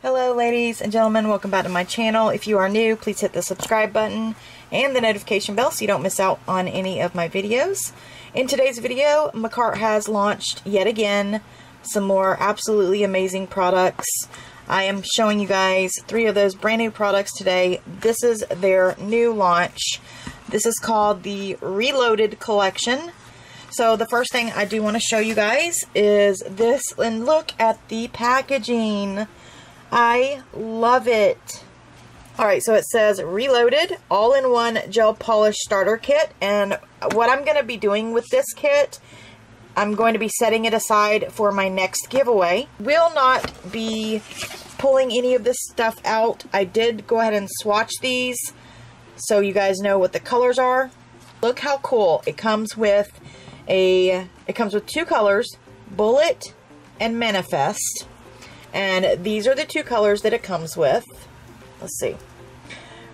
Hello ladies and gentlemen, welcome back to my channel. If you are new, please hit the subscribe button and the notification bell so you don't miss out on any of my videos. In today's video, Makartt has launched yet again some more absolutely amazing products. I am showing you guys 3 of those brand new products today. This is their new launch. This is called the Reloaded Collection. So the first thing I do want to show you guys is this, and look at the packaging. I love it. Alright, so it says Reloaded All-in-One Gel Polish Starter Kit, and what I'm going to be doing with this kit, I'm going to be setting it aside for my next giveaway. Will not be pulling any of this stuff out. I did go ahead and swatch these so you guys know what the colors are. Look how cool. It comes with 2 colors, Bullet and Manifest. And these are the 2 colors that it comes with. Let's see.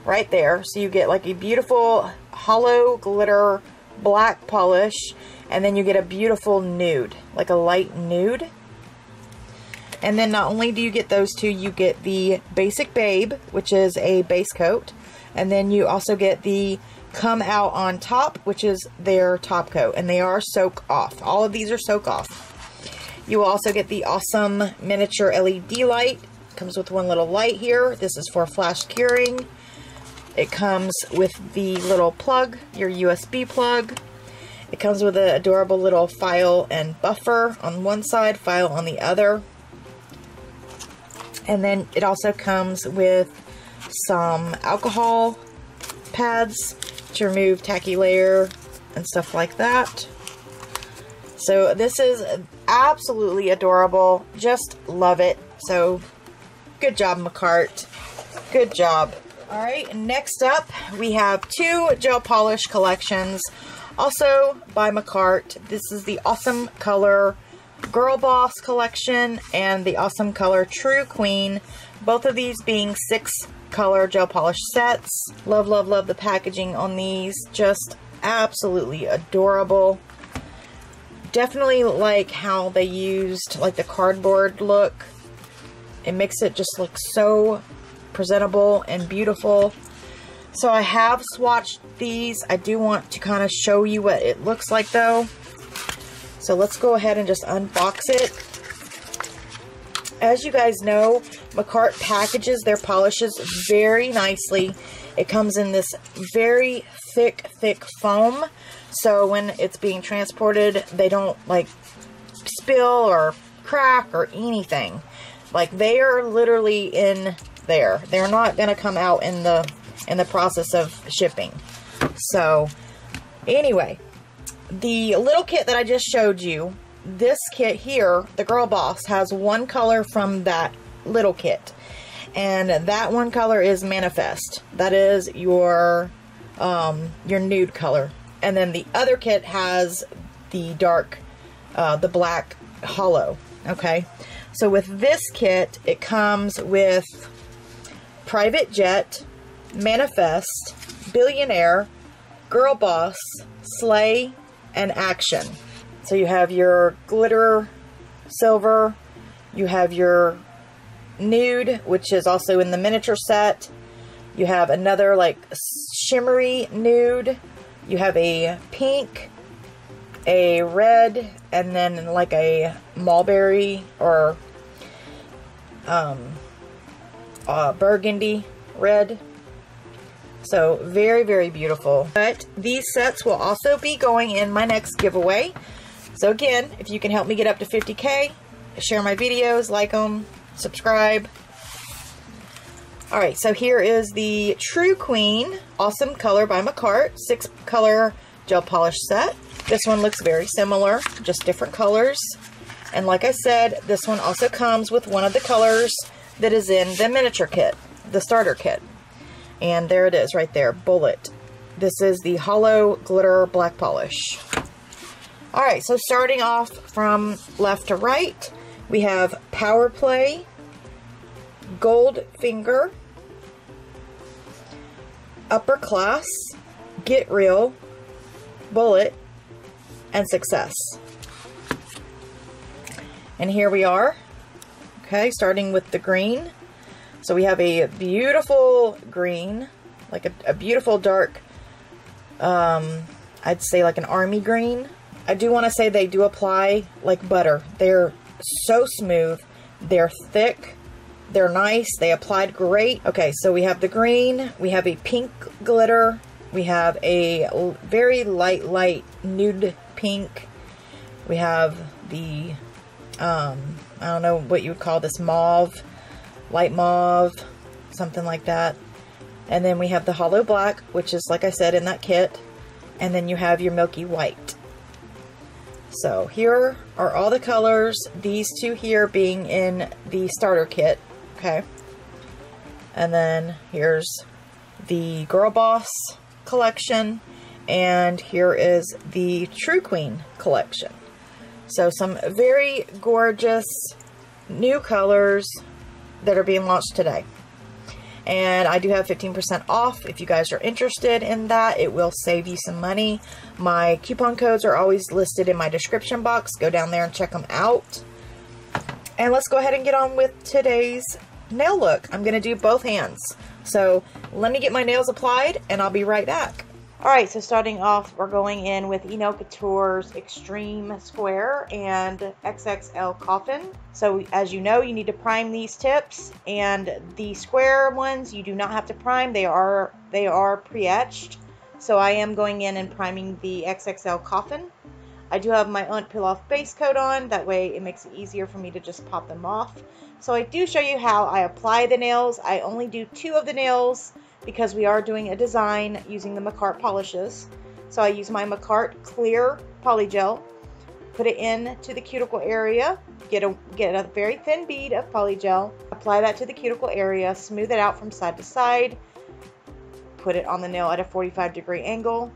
Right there. So you get like a beautiful hollow glitter black polish. And then you get a beautiful nude. Like a light nude. And then not only do you get those 2, you get the Basic Babe, which is a base coat. And then you also get the Come Out on Top, which is their top coat. And they are soak off. All of these are soak off. You will also get the awesome miniature LED light. Comes with one little light here. This is for flash curing. It comes with the little plug, your USB plug. It comes with an adorable little file and buffer on one side, file on the other. And then it also comes with some alcohol pads to remove tacky layer and stuff like that. So this is absolutely adorable. Just love it. So good job, Makartt. Good job. Alright, next up we have 2 gel polish collections. Also by Makartt. This is the Awesome Color Girl Boss collection and the Awesome Color True Queen. Both of these being 6 color gel polish sets. Love, love, love the packaging on these. Just absolutely adorable. Definitely like how they used like the cardboard look. It makes it just look so presentable and beautiful. So I have swatched these. I do want to kind of show you what it looks like though. So let's go ahead and just unbox it. As you guys know, Makartt packages their polishes very nicely. It comes in this very thick foam. So when it's being transported, they don't like spill or crack or anything. Like they are literally in there. They're not going to come out in the process of shipping. So anyway, the little kit that I just showed you, this kit here, the Girl Boss, has 1 color from that little kit. And that 1 color is Manifest. That is your nude color. And then the other kit has the dark, the black hollow. Okay. So with this kit, it comes with Private Jet, Manifest, Billionaire, Girl Boss, Slay, and Action. So you have your glitter silver, you have your nude, which is also in the miniature set. You have another like shimmery nude. You have a pink, a red, and then like a mulberry or burgundy red. So very, very beautiful. But these sets will also be going in my next giveaway. So again, if you can help me get up to 50K, share my videos, like them, subscribe. Alright, so here is the True Queen Awesome Color by Makartt 6 color gel polish set. This one looks very similar, just different colors. And like I said, this one also comes with one of the colors that is in the miniature kit, the starter kit. And there it is right there, Bullet. This is the hollow glitter black polish. Alright, so starting off from left to right, we have Power Play, Gold Finger, Upper Class, Get Real, Bullet, and Success. And here we are. Okay, starting with the green. So we have a beautiful green, like a beautiful dark, I'd say like an army green. I do want to say they do apply like butter. They're so smooth. They're thick. They're nice. They applied great. Okay, so we have the green. We have a pink glitter. We have a very light nude pink. We have the, I don't know what you would call this, mauve, light mauve, something like that. And then we have the hollow black, which is, like I said, in that kit. And then you have your milky white. So here are all the colors, these two here being in the starter kit, okay? And then here's the Girl Boss collection, and here is the True Queen collection. So some very gorgeous new colors that are being launched today. And I do have 15% off if you guys are interested in that. It will save you some money. My coupon codes are always listed in my description box. Go down there and check them out. And let's go ahead and get on with today's nail look. I'm going to do both hands. So let me get my nails applied and I'll be right back. Alright, so starting off, we're going in with Erykah's Extreme Square and XXL Coffin. So as you know, you need to prime these tips, and the square ones you do not have to prime. They are pre-etched. So I am going in and priming the XXL Coffin. I do have my peel off base coat on, that way it makes it easier for me to just pop them off. So I do show you how I apply the nails. I only do 2 of the nails because we are doing a design using the Makartt polishes. So I use my Makartt clear polygel, put it into the cuticle area, get a very thin bead of polygel, apply that to the cuticle area, smooth it out from side to side, put it on the nail at a 45-degree angle.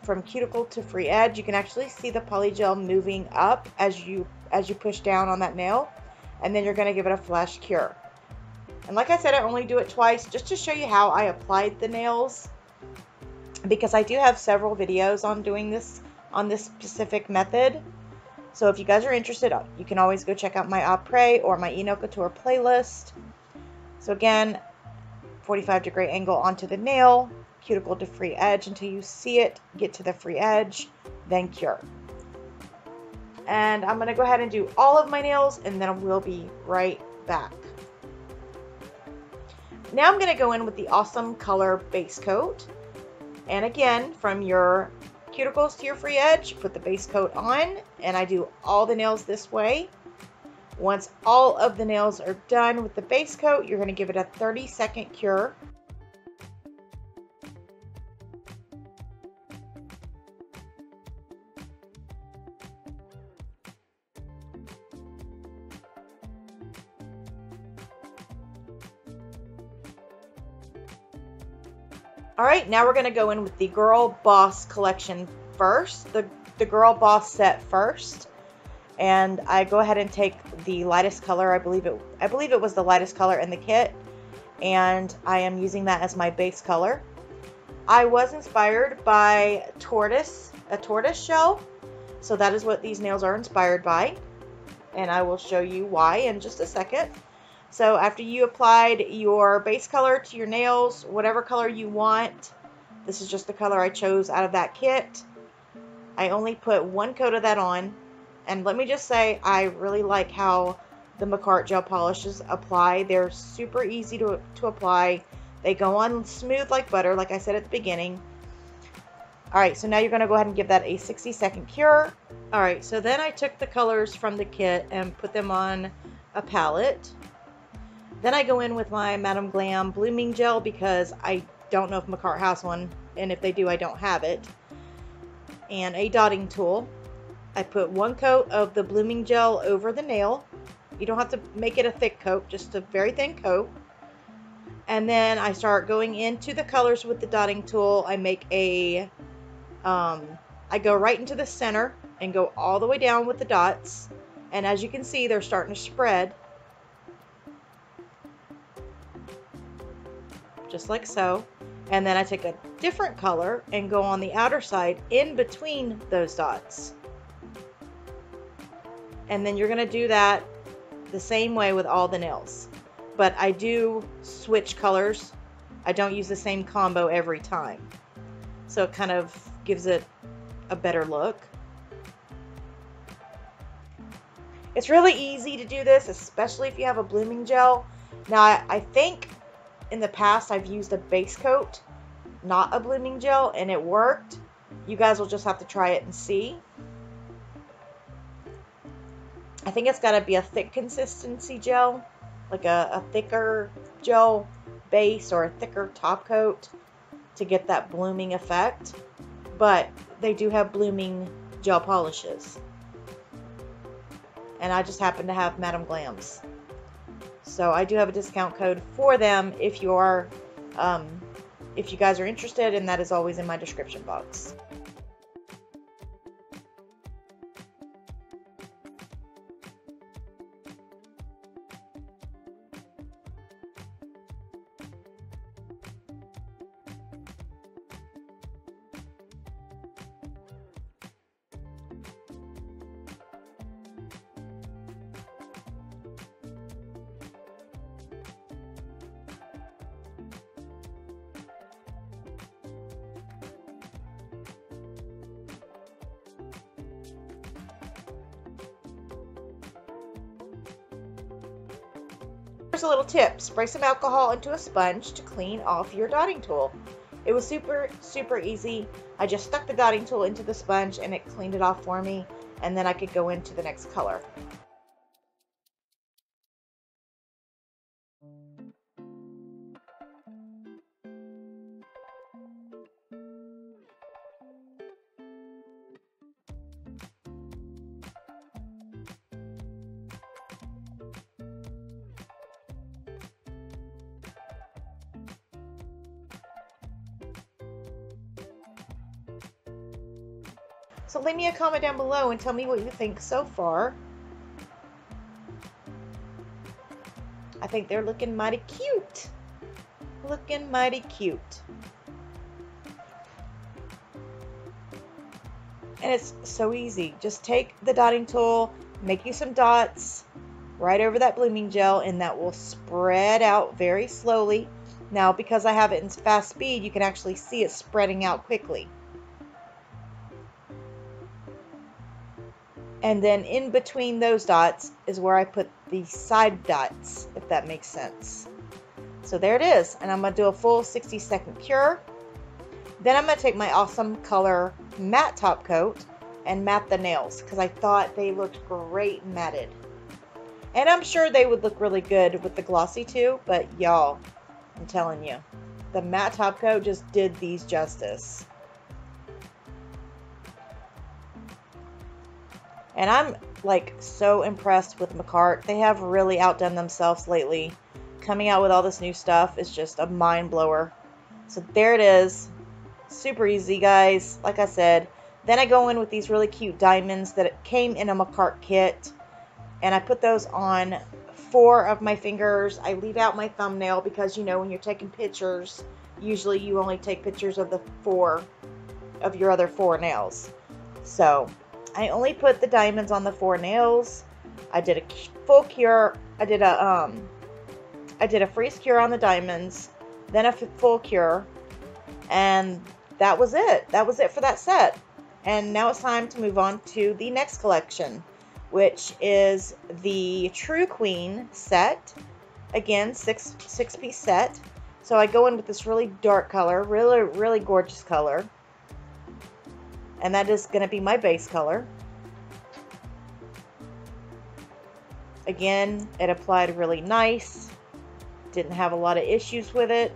From cuticle to free edge, you can actually see the polygel moving up as you push down on that nail, and then you're going to give it a flash cure. And like I said, I only do it twice just to show you how I applied the nails, because I do have several videos on doing this on this specific method. So if you guys are interested, you can always go check out my après or my Erykah playlist. So again, 45-degree angle onto the nail, cuticle to free edge until you see it get to the free edge, then cure. And I'm going to go ahead and do all of my nails, and then we'll be right back. Now I'm going to go in with the Awesome Color base coat. And again, from your cuticles to your free edge, put the base coat on. And I do all the nails this way. Once all of the nails are done with the base coat, you're going to give it a 30-second cure. Alright, now we're going to go in with the Girl Boss collection first, the Girl Boss set first. And I go ahead and take the lightest color, I believe it was the lightest color in the kit, and I am using that as my base color. I was inspired by Tortoise, a tortoise shell, so that is what these nails are inspired by, and I will show you why in just a second. So after you applied your base color to your nails, whatever color you want, this is just the color I chose out of that kit. I only put 1 coat of that on, and let me just say, I really like how the Makartt gel polishes apply. They're super easy to apply. They go on smooth like butter, like I said at the beginning. Alright, so now you're going to go ahead and give that a 60-second cure. Alright, so then I took the colors from the kit and put them on a palette. Then I go in with my Madam Glam blooming gel because I don't know if Makartt has one, and if they do, I don't have it. And a dotting tool. I put 1 coat of the blooming gel over the nail. You don't have to make it a thick coat, just a very thin coat. And then I start going into the colors with the dotting tool. I make a, I go right into the center and go all the way down with the dots. And as you can see, they're starting to spread. Just like so. And then I take a different color and go on the outer side in between those dots. And then you're going to do that the same way with all the nails. but I do switch colors. I don't use the same combo every time. So it kind of gives it a better look. It's really easy to do this, especially if you have a blooming gel. Now, I think in the past I've used a base coat, not a blooming gel, and it worked. You guys will just have to try it and see. I think it's got to be a thick consistency gel, like a thicker gel base or a thicker top coat to get that blooming effect. But they do have blooming gel polishes. And I just happen to have Madame Glam's. So I do have a discount code for them if you are, if you guys are interested, and that is always in my description box. Here's a little tip. Spray some alcohol into a sponge to clean off your dotting tool. It was super easy. I just stuck the dotting tool into the sponge and it cleaned it off for me, and then I could go into the next color. So leave me a comment down below and tell me what you think so far. I think they're looking mighty cute. Looking mighty cute. And it's so easy. Just take the dotting tool, make you some dots right over that blooming gel, and that will spread out very slowly. Now, because I have it in fast speed, you can actually see it spreading out quickly. And then in between those dots is where I put the side dots, if that makes sense. So there it is. And I'm going to do a full 60-second cure. Then I'm going to take my Awesome Color matte top coat and matte the nails, because I thought they looked great matted. And I'm sure they would look really good with the glossy too, but y'all, I'm telling you, the matte top coat just did these justice. And I'm like so impressed with Makartt. They have really outdone themselves lately. Coming out with all this new stuff is just a mind blower. So there it is. Super easy, guys. Like I said. Then I go in with these really cute diamonds that came in a Makartt kit. And I put those on 4 of my fingers. I leave out my thumbnail because, you know, when you're taking pictures, usually you only take pictures of the 4 of your other 4 nails. So I only put the diamonds on the 4 nails. I did a full cure. I did a freeze cure on the diamonds, then a full cure, and that was it. That was it for that set. And now it's time to move on to the next collection, which is the True Queen set. Again, six-piece set. So I go in with this really dark color, really gorgeous color. And that is going to be my base color. Again, it applied really nice. Didn't have a lot of issues with it.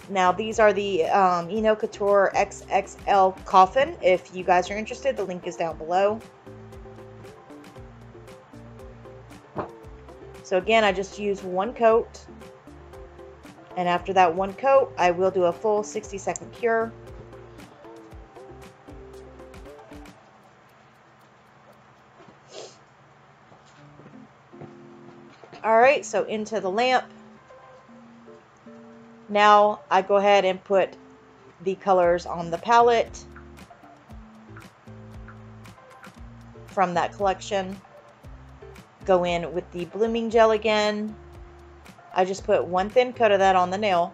Now, these are the Couture XXL Coffin. If you guys are interested, the link is down below. So again, I just use 1 coat. And after that 1 coat, I will do a full 60-second cure. Alright, so into the lamp. Now I go ahead and put the colors on the palette from that collection. Go in with the blooming gel again. I just put one thin coat of that on the nail,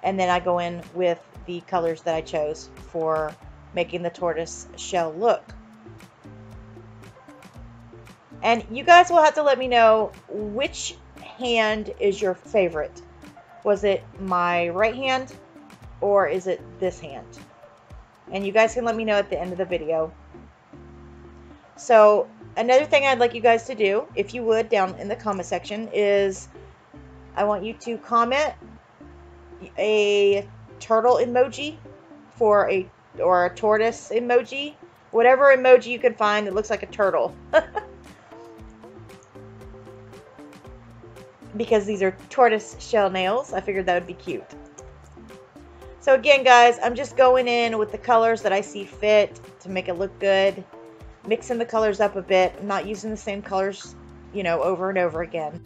and then I go in with the colors that I chose for making the tortoise shell look. And you guys will have to let me know which hand is your favorite. Was it my right hand or is it this hand? And you guys can let me know at the end of the video. So another thing I'd like you guys to do, if you would, down in the comment section, is I want you to comment a turtle emoji or a tortoise emoji, whatever emoji you can find that looks like a turtle. Because these are tortoise shell nails, I figured that would be cute. So again, guys, I'm just going in with the colors that I see fit to make it look good. Mixing the colors up a bit. I'm not using the same colors, you know, over and over again.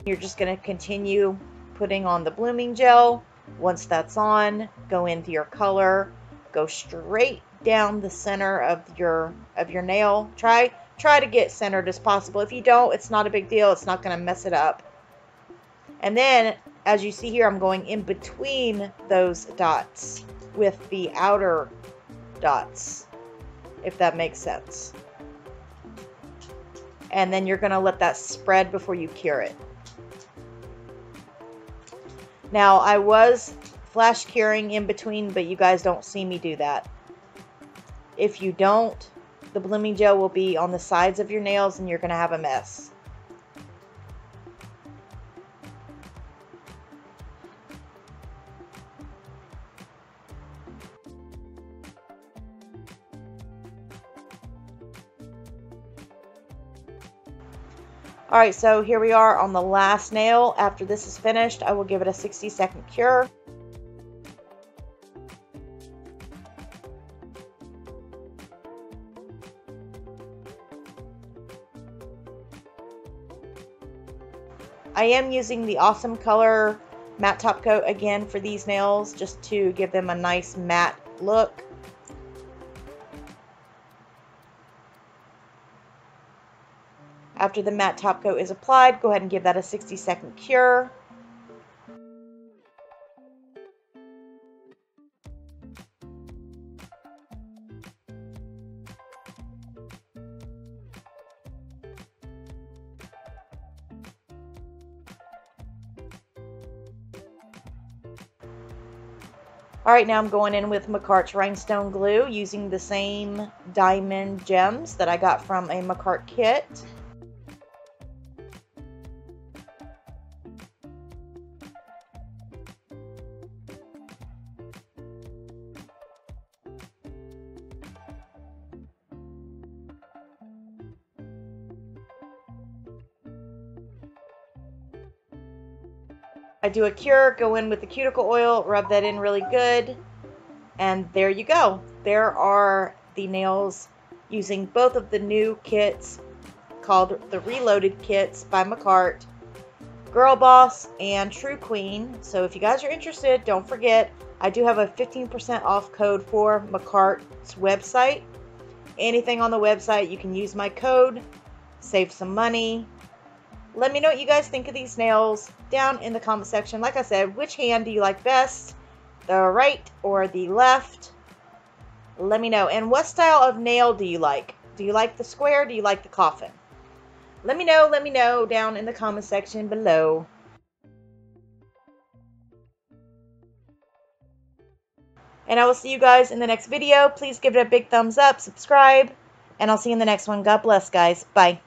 You're just going to continue putting on the blooming gel. Once that's on, go into your color, go straight down the center of your nail. Try to get centered as possible. If you don't, it's not a big deal. It's not going to mess it up. And then, as you see here, I'm going in between those dots with the outer dots, if that makes sense. And then you're going to let that spread before you cure it. Now, I was flash curing in between, but you guys don't see me do that. If you don't, the blooming gel will be on the sides of your nails and you're going to have a mess. Alright, so here we are on the last nail. After this is finished, I will give it a 60-second cure. I am using the Awesome Color matte top coat again for these nails, just to give them a nice matte look. After the matte top coat is applied, go ahead and give that a 60-second cure. Alright, now I'm going in with Makartt's Rhinestone Glue using the same diamond gems that I got from a Makartt kit. I do a cure, go in with the cuticle oil, rub that in really good, and there you go. There are the nails using both of the new kits called the Reloaded kits by Makartt, Girl Boss and True Queen. So if you guys are interested, don't forget, I do have a 15% off code for Makartt's website. Anything on the website, you can use my code, save some money. Let me know what you guys think of these nails down in the comment section. Like I said, which hand do you like best? The right or the left? Let me know. And what style of nail do you like? Do you like the square? Do you like the coffin? Let me know down in the comment section below. And I will see you guys in the next video. Please give it a big thumbs up, subscribe, and I'll see you in the next one. God bless, guys. Bye.